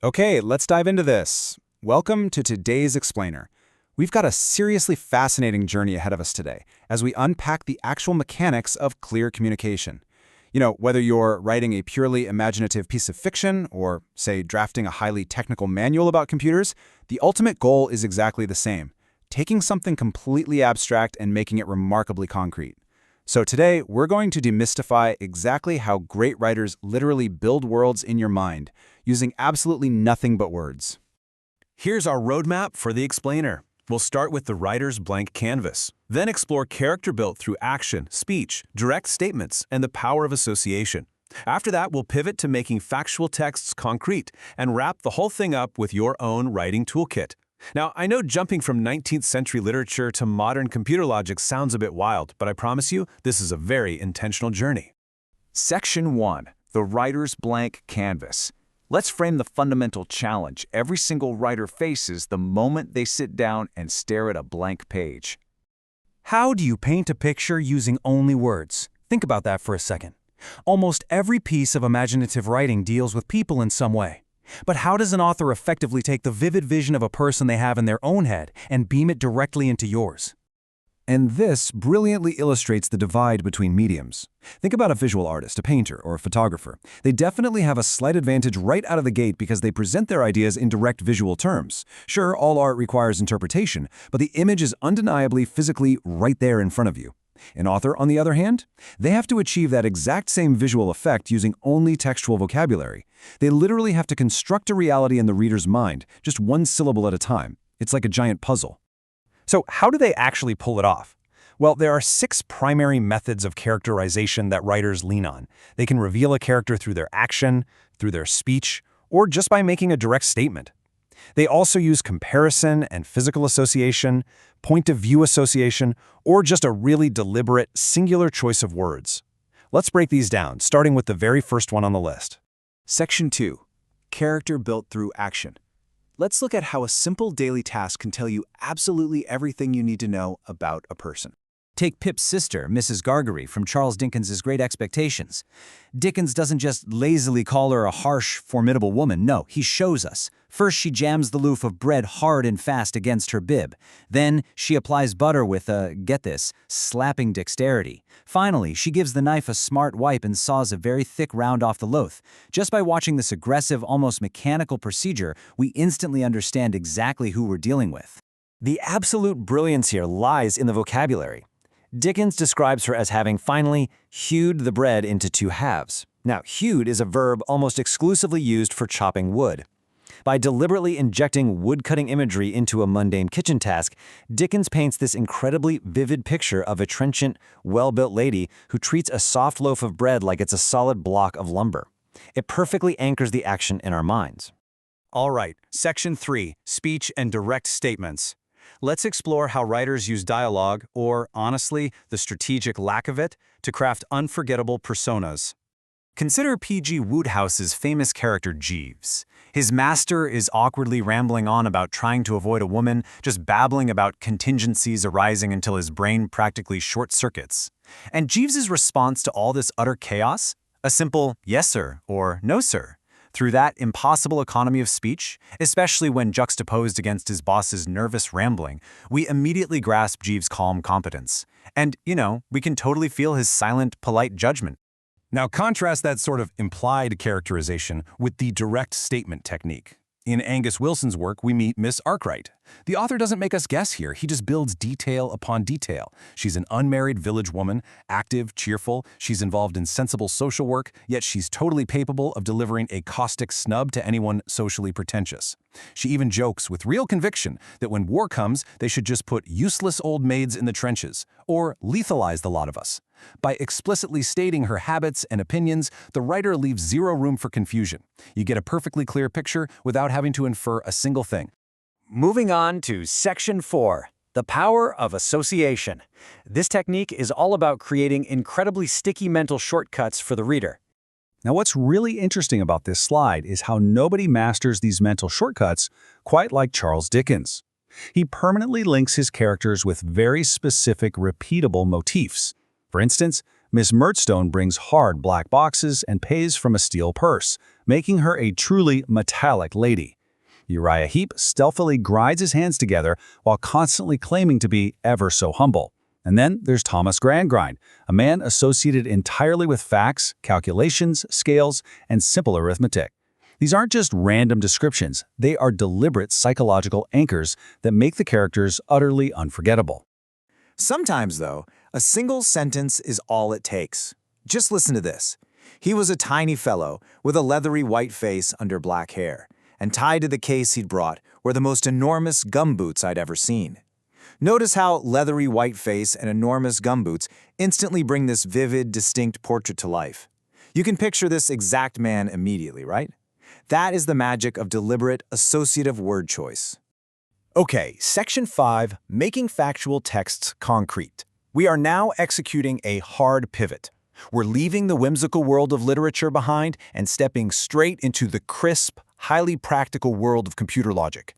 Okay, let's dive into this. Welcome to today's Explainer. We've got a seriously fascinating journey ahead of us today as we unpack the actual mechanics of clear communication. Whether you're writing a purely imaginative piece of fiction or, say, drafting a highly technical manual about computers, the ultimate goal is exactly the same: taking something completely abstract and making it remarkably concrete. So today, we're going to demystify exactly how great writers literally build worlds in your mind, using absolutely nothing but words. Here's our roadmap for the Explainer. We'll start with the writer's blank canvas, then explore character built through action, speech, direct statements, and the power of association. After that, we'll pivot to making factual texts concrete and wrap the whole thing up with your own writing toolkit. Now, I know jumping from 19th century literature to modern computer logic sounds a bit wild, but I promise you, this is a very intentional journey. Section 1. The writer's blank canvas. Let's frame the fundamental challenge every single writer faces the moment they sit down and stare at a blank page. How do you paint a picture using only words? Think about that for a second. Almost every piece of imaginative writing deals with people in some way. But how does an author effectively take the vivid vision of a person they have in their own head and beam it directly into yours? And this brilliantly illustrates the divide between mediums. Think about a visual artist, a painter, or a photographer. They definitely have a slight advantage right out of the gate because they present their ideas in direct visual terms. Sure, all art requires interpretation, but the image is undeniably physically right there in front of you. An author, on the other hand, they have to achieve that exact same visual effect using only textual vocabulary. They literally have to construct a reality in the reader's mind, just one syllable at a time. It's like a giant puzzle. So how do they actually pull it off? Well, there are 6 primary methods of characterization that writers lean on. They can reveal a character through their action, through their speech, or just by making a direct statement. They also use comparison and physical association, point-of-view association, or just a really deliberate, singular choice of words. Let's break these down, starting with the very first one on the list. Section 2. Character built through action. Let's look at how a simple daily task can tell you absolutely everything you need to know about a person. Take Pip's sister, Mrs. Gargery, from Charles Dickens' Great Expectations. Dickens doesn't just lazily call her a harsh, formidable woman. No, he shows us. First, she jams the loaf of bread hard and fast against her bib. Then, she applies butter with get this, slapping dexterity. Finally, she gives the knife a smart wipe and saws a very thick round off the loaf. Just by watching this aggressive, almost mechanical procedure, we instantly understand exactly who we're dealing with. The absolute brilliance here lies in the vocabulary. Dickens describes her as having finally hewed the bread into 2 halves. Now, hewed is a verb almost exclusively used for chopping wood. By deliberately injecting wood-cutting imagery into a mundane kitchen task, Dickens paints this incredibly vivid picture of a trenchant, well-built lady who treats a soft loaf of bread like it's a solid block of lumber. It perfectly anchors the action in our minds. All right, Section 3, Speech and Direct Statements. Let's explore how writers use dialogue, or, honestly, the strategic lack of it, to craft unforgettable personas. Consider P.G. Wodehouse's famous character Jeeves. His master is awkwardly rambling on about trying to avoid a woman, just babbling about contingencies arising until his brain practically short-circuits. And Jeeves's response to all this utter chaos? A simple "yes, sir" or "no, sir." Through that impossible economy of speech, especially when juxtaposed against his boss's nervous rambling, we immediately grasp Jeeves' calm competence. And, we can totally feel his silent, polite judgment. Now contrast that sort of implied characterization with the direct statement technique. In Angus Wilson's work, we meet Miss Arkwright. The author doesn't make us guess here. He just builds detail upon detail. She's an unmarried village woman, active, cheerful. She's involved in sensible social work, yet she's totally capable of delivering a caustic snub to anyone socially pretentious. She even jokes with real conviction that when war comes, they should just put useless old maids in the trenches, or lethalize the lot of us. By explicitly stating her habits and opinions, the writer leaves zero room for confusion. You get a perfectly clear picture without having to infer a single thing. Moving on to Section 4, the power of association. This technique is all about creating incredibly sticky mental shortcuts for the reader. Now, what's really interesting about this slide is how nobody masters these mental shortcuts quite like Charles Dickens. He permanently links his characters with very specific, repeatable motifs. For instance, Miss Murdstone brings hard black boxes and pays from a steel purse, making her a truly metallic lady. Uriah Heep stealthily grinds his hands together while constantly claiming to be ever so humble. And then there's Thomas Gradgrind, a man associated entirely with facts, calculations, scales, and simple arithmetic. These aren't just random descriptions, they are deliberate psychological anchors that make the characters utterly unforgettable. Sometimes, though, a single sentence is all it takes. Just listen to this. He was a tiny fellow with a leathery white face under black hair, and tied to the case he'd brought were the most enormous gumboots I'd ever seen. Notice how leathery white face and enormous gumboots instantly bring this vivid, distinct portrait to life. You can picture this exact man immediately, right? That is the magic of deliberate, associative word choice. Okay, Section 5, Making Factual Texts Concrete. We are now executing a hard pivot. We're leaving the whimsical world of literature behind and stepping straight into the crisp, highly practical world of computer logic.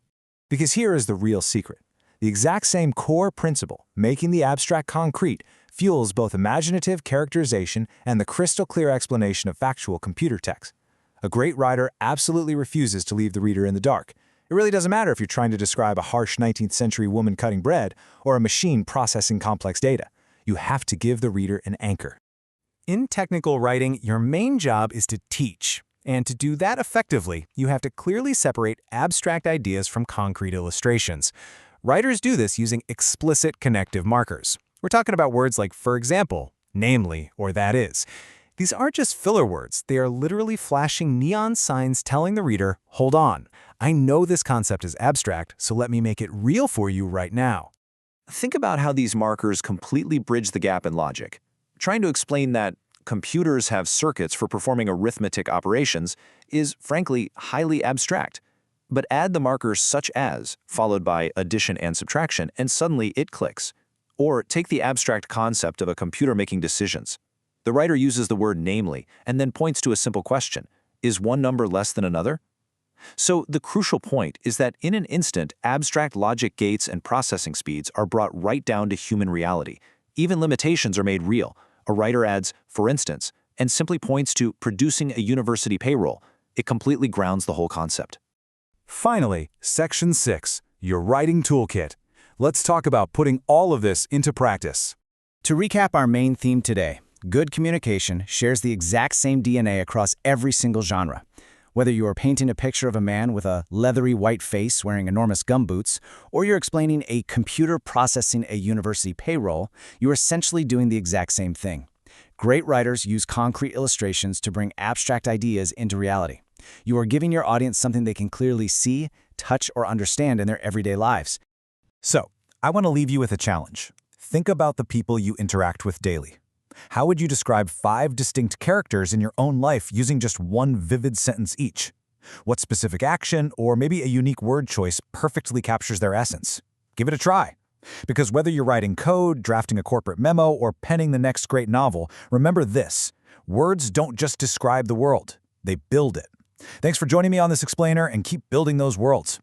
Because here is the real secret. The exact same core principle, making the abstract concrete, fuels both imaginative characterization and the crystal-clear explanation of factual computer text. A great writer absolutely refuses to leave the reader in the dark. It really doesn't matter if you're trying to describe a harsh 19th century woman cutting bread or a machine processing complex data. You have to give the reader an anchor. In technical writing, your main job is to teach. And to do that effectively, you have to clearly separate abstract ideas from concrete illustrations. Writers do this using explicit connective markers. We're talking about words like for example, namely, or that is. These aren't just filler words, they are literally flashing neon signs telling the reader, hold on, I know this concept is abstract, so let me make it real for you right now. Think about how these markers completely bridge the gap in logic. Trying to explain that computers have circuits for performing arithmetic operations is, frankly, highly abstract. But add the markers such as, followed by addition and subtraction, and suddenly it clicks. Or take the abstract concept of a computer making decisions. The writer uses the word namely and then points to a simple question. Is one number less than another? So the crucial point is that in an instant, abstract logic gates and processing speeds are brought right down to human reality. Even limitations are made real. A writer adds, for instance, and simply points to producing a university payroll. It completely grounds the whole concept. Finally, Section 6, your writing toolkit. Let's talk about putting all of this into practice. To recap our main theme today, good communication shares the exact same DNA across every single genre. Whether you are painting a picture of a man with a leathery white face wearing enormous gumboots, or you're explaining a computer processing a university payroll, you're essentially doing the exact same thing. Great writers use concrete illustrations to bring abstract ideas into reality. You are giving your audience something they can clearly see, touch, or understand in their everyday lives. So, I want to leave you with a challenge. Think about the people you interact with daily. How would you describe 5 distinct characters in your own life using just one vivid sentence each? What specific action, or maybe a unique word choice, perfectly captures their essence? Give it a try. Because whether you're writing code, drafting a corporate memo, or penning the next great novel, remember this: words don't just describe the world, they build it. Thanks for joining me on this explainer, and keep building those worlds.